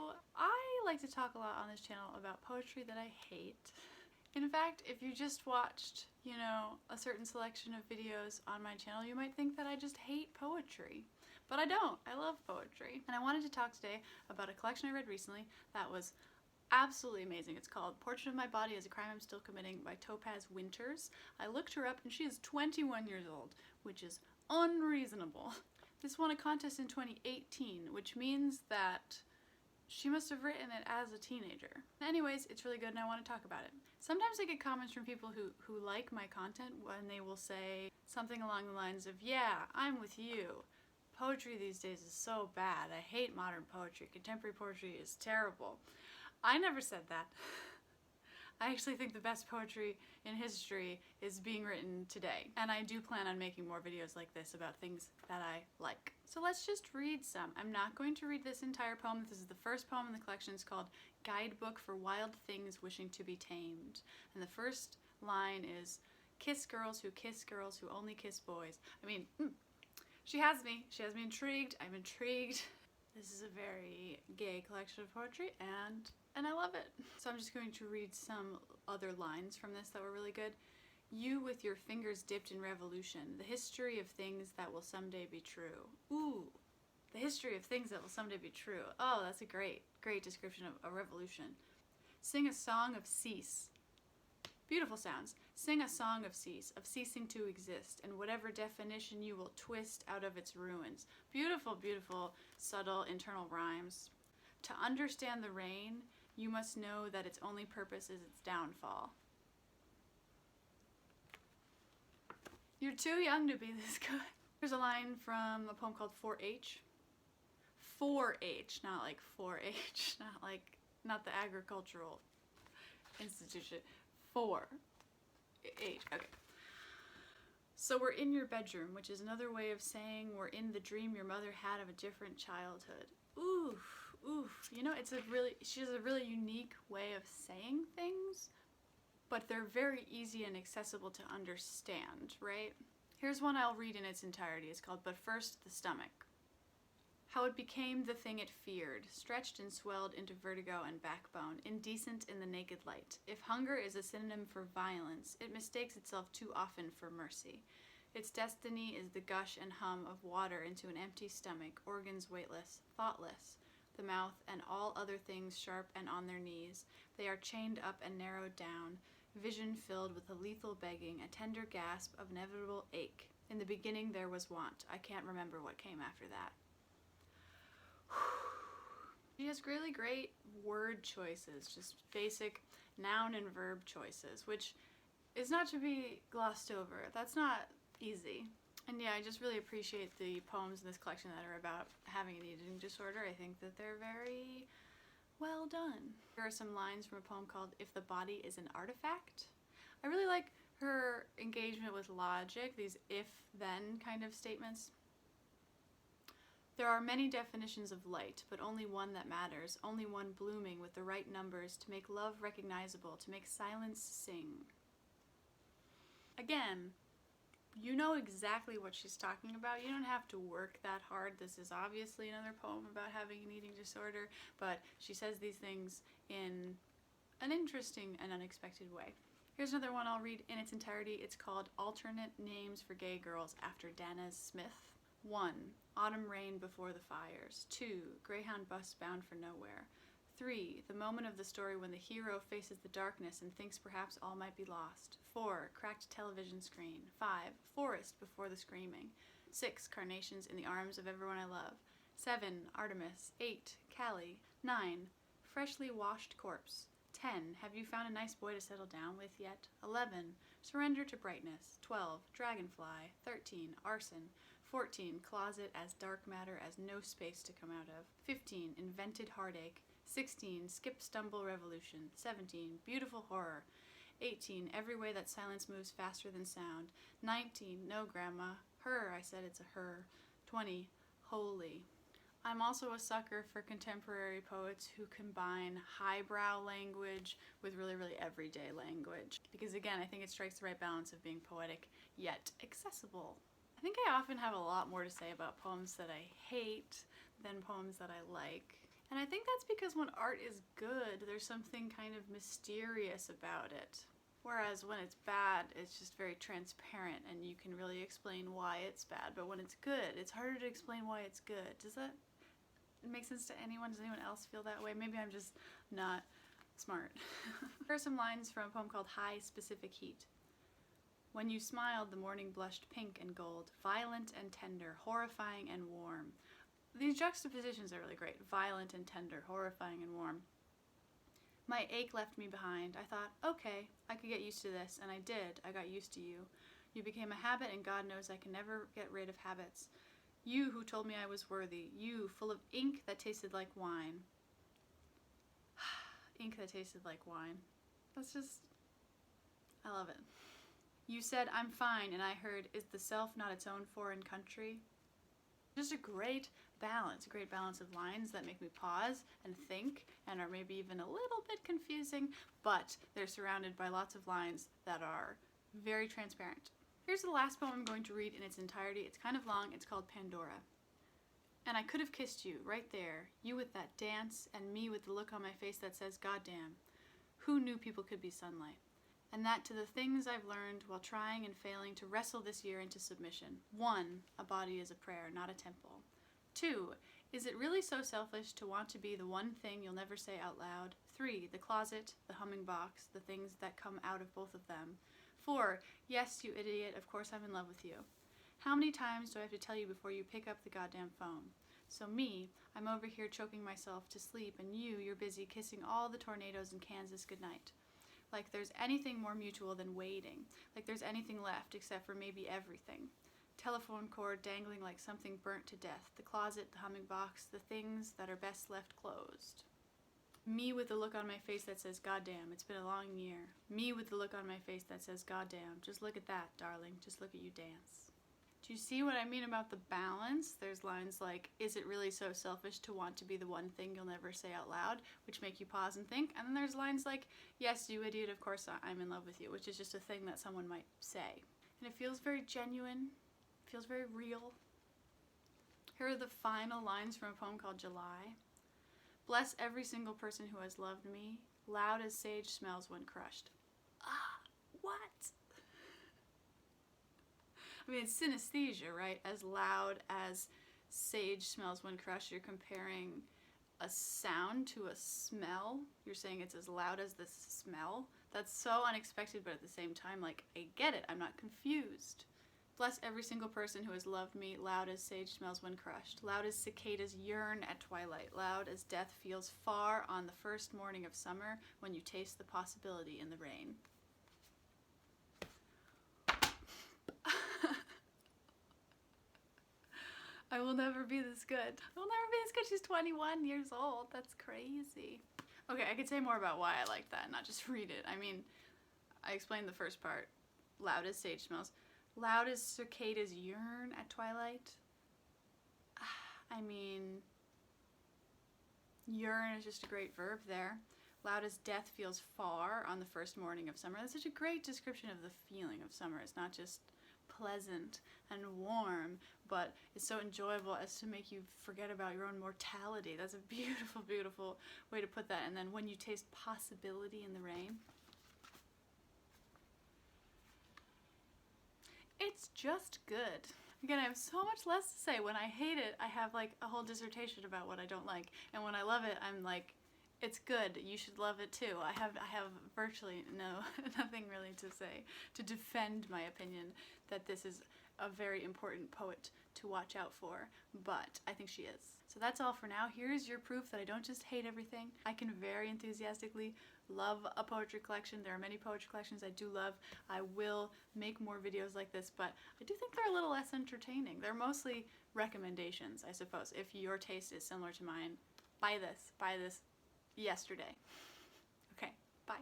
So I like to talk a lot on this channel about poetry that I hate. In fact, if you just watched, a certain selection of videos on my channel, you might think that I just hate poetry. But I don't. I love poetry. And I wanted to talk today about a collection I read recently that was absolutely amazing. It's called Portrait of My Body as a Crime I'm Still Committing by Topaz Winters. I looked her up and she is 21 years old, which is unreasonable. This won a contest in 2018, which means that she must have written it as a teenager. Anyways, it's really good and I want to talk about it. Sometimes I get comments from people who like my content when they will say something along the lines of, yeah, I'm with you. Poetry these days is so bad. I hate modern poetry. Contemporary poetry is terrible. I never said that. I actually think the best poetry in history is being written today. And I do plan on making more videos like this about things that I like. So let's just read some. I'm not going to read this entire poem. This is the first poem in the collection. It's called Guidebook for Wild Things Wishing to be Tamed. And the first line is, kiss girls who only kiss boys. I mean, she has me intrigued. I'm intrigued. This is a very gay collection of poetry and I love it. So I'm just going to read some other lines from this that were really good. You with your fingers dipped in revolution, the history of things that will someday be true. Ooh, the history of things that will someday be true. Oh, that's a great description of a revolution. Sing a song of cease. Beautiful sounds. Sing a song of cease, of ceasing to exist, and whatever definition you will twist out of its ruins. Beautiful, beautiful, subtle internal rhymes. To understand the rain, you must know that its only purpose is its downfall. You're too young to be this good. Here's a line from a poem called 4-H. 4-H, not like 4-H, not the agricultural institution. 4-H, okay. So we're in your bedroom, which is another way of saying we're in the dream your mother had of a different childhood. Oof. She has a really unique way of saying things, but they're very easy and accessible to understand, right? Here's one I'll read in its entirety. It's called But First the Stomach. How it became the thing it feared, stretched and swelled into vertigo and backbone, indecent in the naked light. If hunger is a synonym for violence, it mistakes itself too often for mercy. Its destiny is the gush and hum of water into an empty stomach, organs weightless, thoughtless. The mouth and all other things sharp and on their knees. They are chained up and narrowed down, vision filled with a lethal begging, a tender gasp of inevitable ache. In the beginning there was want. I can't remember what came after that. She has really great word choices, just basic noun and verb choices, which is not to be glossed over. That's not easy. And yeah, I just really appreciate the poems in this collection that are about having an eating disorder. I think that they're very well done. Here are some lines from a poem called If the Body is an Artifact. I really like her engagement with logic, these if-then kind of statements. There are many definitions of light, but only one that matters, only one blooming with the right numbers to make love recognizable, to make silence sing. Again, you know exactly what she's talking about. You don't have to work that hard. This is obviously another poem about having an eating disorder, but she says these things in an interesting and unexpected way. Here's another one I'll read in its entirety. It's called Alternate Names for Gay Girls After Dana Smith. 1. Autumn rain before the fires. 2. Greyhound bus bound for nowhere. 3. The moment of the story when the hero faces the darkness and thinks perhaps all might be lost. 4. Cracked television screen. 5. Forest before the screaming. 6. Carnations in the arms of everyone I love. 7. Artemis. 8. Callie. 9. Freshly washed corpse. 10. Have you found a nice boy to settle down with yet? 11. Surrender to brightness. 12. Dragonfly. 13. Arson. 14. Closet as dark matter as no space to come out of. 15. Invented heartache. 16. Skip stumble revolution. 17. Beautiful horror. 18. Every way that silence moves faster than sound. 19. No grandma. Her, I said it's a her. 20. Holy. I'm also a sucker for contemporary poets who combine highbrow language with really everyday language. Because again, I think it strikes the right balance of being poetic yet accessible. I think I often have a lot more to say about poems that I hate than poems that I like. And I think that's because when art is good, there's something kind of mysterious about it. Whereas when it's bad, it's just very transparent and you can really explain why it's bad. But when it's good, it's harder to explain why it's good. Does that make sense to anyone? Does anyone else feel that way? Maybe I'm just not smart. Here are some lines from a poem called High Specific Heat. When you smiled, the morning blushed pink and gold, violent and tender, horrifying and warm. These juxtapositions are really great. Violent and tender, horrifying and warm. My ache left me behind. I thought, okay, I could get used to this, and I did. I got used to you. You became a habit, and God knows I can never get rid of habits. You who told me I was worthy. You, full of ink that tasted like wine. Ink that tasted like wine. That's just, I love it. You said, I'm fine, and I heard, is the self not its own foreign country? Just a great balance of lines that make me pause and think and are maybe even a little bit confusing, but they're surrounded by lots of lines that are very transparent. Here's the last poem I'm going to read in its entirety. It's kind of long. It's called Pandora. And I could have kissed you right there, you with that dance and me with the look on my face that says, goddamn, who knew people could be sunlight? And that to the things I've learned while trying and failing to wrestle this year into submission. 1, a body is a prayer, not a temple. 2, is it really so selfish to want to be the one thing you'll never say out loud? 3, the closet, the humming box, the things that come out of both of them. 4, yes, you idiot, of course I'm in love with you. How many times do I have to tell you before you pick up the goddamn phone? So me, I'm over here choking myself to sleep, and you're busy kissing all the tornadoes in Kansas goodnight. Like there's anything more mutual than waiting. Like there's anything left except for maybe everything. Telephone cord dangling like something burnt to death. The closet, the humming box, the things that are best left closed. Me with the look on my face that says, goddamn, it's been a long year. Me with the look on my face that says, goddamn, just look at that, darling. Just look at you dance. Do you see what I mean about the balance? There's lines like, is it really so selfish to want to be the one thing you'll never say out loud, which make you pause and think. And then there's lines like, yes, you idiot, of course I'm in love with you, which is just a thing that someone might say. And it feels very genuine, feels very real. Here are the final lines from a poem called July. Bless every single person who has loved me, loud as sage smells when crushed. Ah, what? I mean, it's synesthesia, right? As loud as sage smells when crushed, you're comparing a sound to a smell. You're saying it's as loud as the smell. That's so unexpected, but at the same time, like, I get it. I'm not confused. Bless every single person who has loved me, loud as sage smells when crushed, loud as cicadas yearn at twilight, loud as death feels far on the first morning of summer when you taste the possibility in the rain. I will never be this good. I will never be this good. She's 21 years old. That's crazy. Okay, I could say more about why I like that, not just read it. I mean, I explained the first part. Loud as sage smells. Loud as cicadas yearn at twilight. I mean, yearn is just a great verb there. Loud as death feels far on the first morning of summer. That's such a great description of the feeling of summer. It's not just pleasant and warm, but it's so enjoyable as to make you forget about your own mortality. That's a beautiful, beautiful way to put that. And then when you taste possibility in the rain, it's just good. Again, I have so much less to say. When I hate it, I have like a whole dissertation about what I don't like. And when I love it, I'm like, it's good. You should love it too. I have virtually nothing really to say to defend my opinion that this is a very important poet to watch out for, but I think she is. So that's all for now. Here's your proof that I don't just hate everything. I can very enthusiastically love a poetry collection. There are many poetry collections I do love. I will make more videos like this, but I do think they're a little less entertaining. They're mostly recommendations, I suppose. If your taste is similar to mine, buy this yesterday.